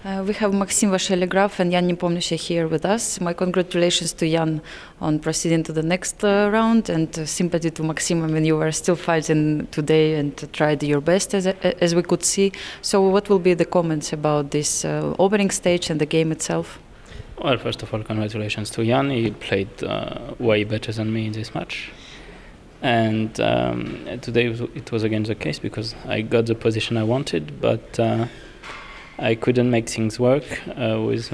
We have Maxim Vashelyegraf and Jan Nepomniachtchi here with us. My congratulations to Jan on proceeding to the next round, and sympathy to Maxim. I mean, you were still fighting today and tried your best, as we could see. So what will be the comments about this opening stage and the game itself? Well, first of all, congratulations to Jan. He played way better than me in this match. And today it was again the case because I got the position I wanted, but I couldn't make things work with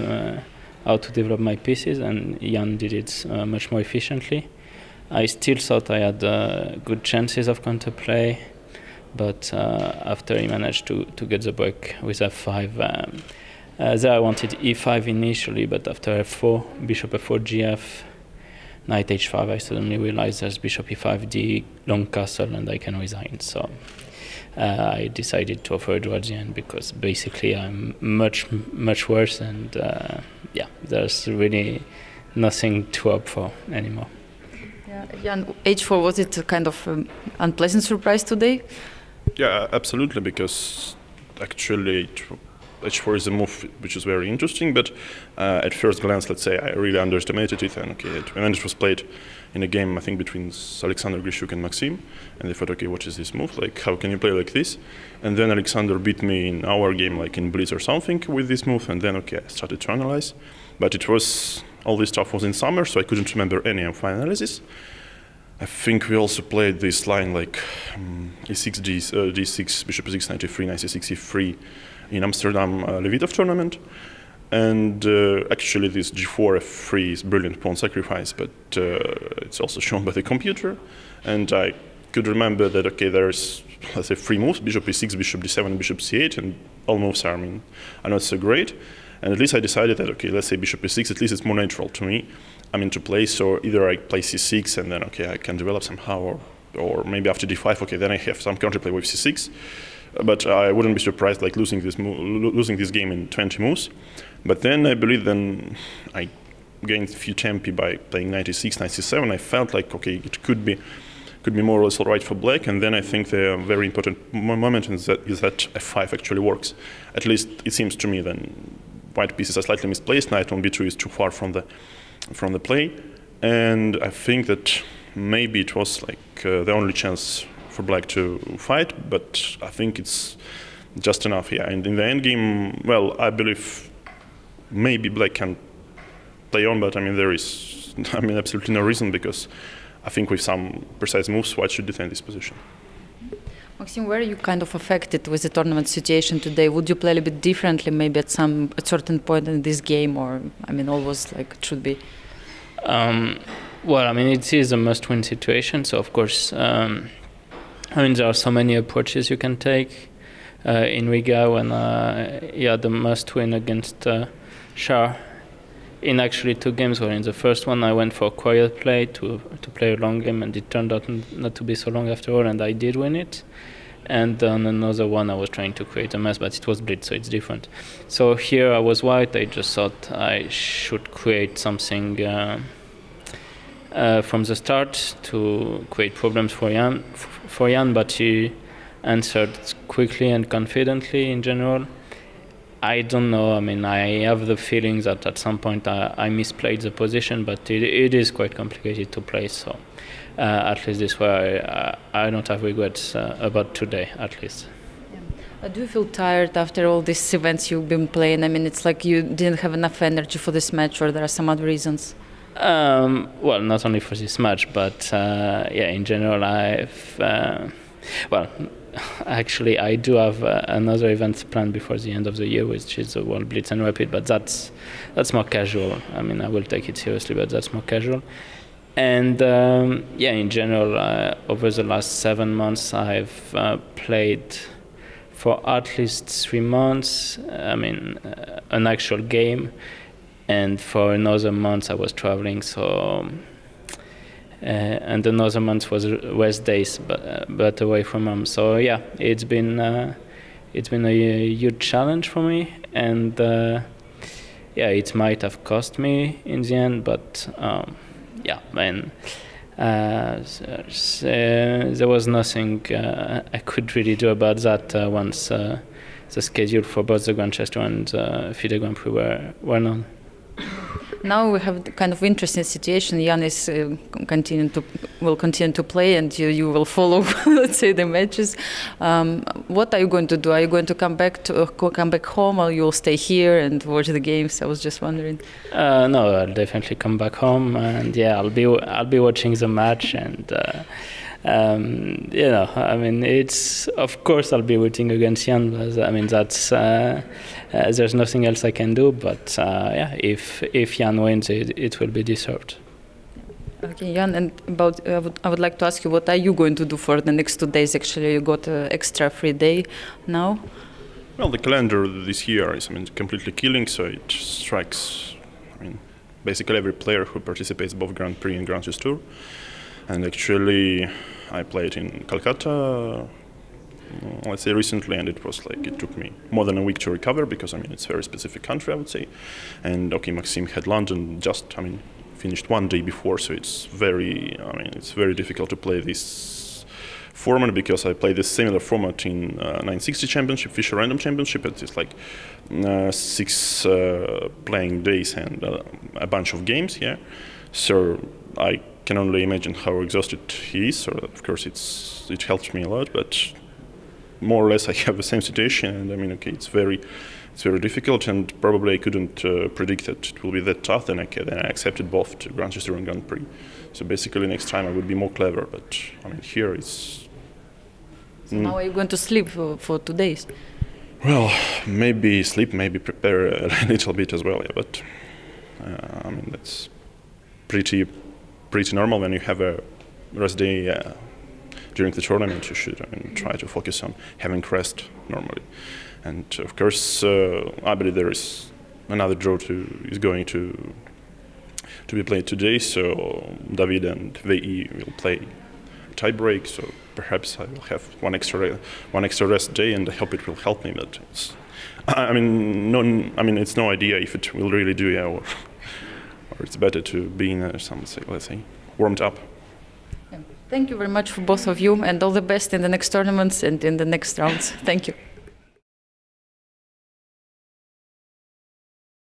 how to develop my pieces, and Jan did it much more efficiently. I still thought I had good chances of counterplay, but after he managed to get the break with f5, there I wanted e5 initially, but after f4, bishop f4, gf, knight h5, I suddenly realized there's bishop e5, d, long castle, and I can resign. So I decided to offer a draw at the end because basically I'm much worse, and yeah, there's really nothing to hope for anymore. Yeah, Jan, h4, was it a kind of unpleasant surprise today? Yeah, absolutely, because actually h4 is a move which is very interesting, but at first glance, let's say, I really underestimated it, and okay, when it was played in a game, I think, between Alexander Grishuk and Maxim, and they thought, okay, what is this move? Like, how can you play like this? And then Alexander beat me in our game, like in Blitz or something, with this move, and then, okay, I started to analyze. But it was, all this stuff was in summer, so I couldn't remember any of my analysis. I think we also played this line, like e6, d6, bishop e6, knight e3, knight e6, e3 in Amsterdam Levitov tournament. And actually this g4, f3 is brilliant pawn sacrifice, but it's also shown by the computer. And I could remember that, okay, there's, let's say, three moves, bishop e6, bishop d7, bishop c8, and all moves are, are not so great. And at least I decided that, okay, let's say bishop e6, at least it's more natural to me. I'm into play, so either I play c6 and then, okay, I can develop somehow, or maybe after d5, okay, then I have some counterplay with c6. But I wouldn't be surprised, like, losing this game in 20 moves. But then I believe then I gained a few tempi by playing knight e6, knight c7. I felt like, okay, it could be more or less all right for black. And then I think the very important moment is that f5 actually works. At least it seems to me. Then white pieces are slightly misplaced. Knight on b2 is too far from the play. And I think that maybe it was like the only chance for black to fight, but I think it's just enough, yeah. And in the end game, well, I believe maybe black can play on, but there is, absolutely no reason, because I think with some precise moves, white should defend this position. Maxim, were you kind of affected with the tournament situation today? Would you play a little bit differently, maybe at certain point in this game, or all was like it should be? Well, it is a must-win situation, so of course. There are so many approaches you can take. In Riga, when he had the must-win against Shah in actually two games, where in the first one I went for a quiet play to play a long game, and it turned out not to be so long after all, and I did win it. And on another one I was trying to create a mess, but it was blitz, so it's different. So here I was white, I just thought I should create something from the start to create problems for Jan, but he answered quickly and confidently in general. I don't know, I have the feeling that at some point I misplayed the position, but it is quite complicated to play, so at least this way I don't have regrets about today, at least. Do you feel tired after all these events you've been playing? It's like you didn't have enough energy for this match, or there are some other reasons? Well, not only for this match, but yeah, in general, well, actually, I do have another event planned before the end of the year, which is the World Blitz and Rapid, but that's more casual. I will take it seriously, but that's more casual. And yeah, in general, over the last 7 months, I've played for at least 3 months, an actual game. And for another month I was traveling, so and another month was rest days, but away from home. So yeah, it's been a huge challenge for me, and yeah, it might have cost me in the end, but yeah, there was nothing I could really do about that once the schedule for both the Grandchester and FIDE Grand Prix were known. Now we have kind of interesting situation. Jan is will continue to play, and you will follow, let's say, the matches. What are you going to do? Are you going to come back home, or you will stay here and watch the games? I was just wondering. No, I'll definitely come back home, and yeah, I'll be watching the match, and you know, I mean, it's of course I'll be rooting against Jan, but I mean that's there's nothing else I can do. But yeah, if Jan wins, it will be deserved. Okay, Jan, and I would like to ask you, what are you going to do for the next 2 days? Actually, you got an extra free day now. Well, the calendar this year is, I mean, completely killing. So it strikes, I mean, basically every player who participates both Grand Prix and Grand Chess Tour. And actually, I played in Calcutta, let's say recently, and it was like, it took me more than a week to recover because, I mean, it's a very specific country, I would say. And okay, Maxime had London just, I mean, finished 1 day before, so it's very, I mean, it's very difficult to play this format because I played this similar format in 960 Championship, Fisher Random Championship. It's like 6 playing days and a bunch of games, yeah. So I can only imagine how exhausted he is. So of course it helped me a lot, but more or less I have the same situation. And I mean, okay, it's very difficult, and probably I couldn't predict that it will be that tough. Then I accepted both to Grandchester and Grand Prix. So basically, next time I would be more clever. But I mean, here it's. So now are you going to sleep for 2 days? Well, maybe sleep, maybe prepare a little bit as well. Yeah, but I mean, that's pretty normal. When you have a rest day during the tournament, you should, I mean, try to focus on having rest normally. And of course, I believe there is another draw is going to be played today. So David and VE will play a tie break. So perhaps I will have one extra rest day, and I hope it will help me. But it's, I mean, it's no idea if it will really do, yeah, or it's better to be in let's say, warmed up. Yeah. Thank you very much for both of you, and all the best in the next tournaments and in the next rounds. Thank you.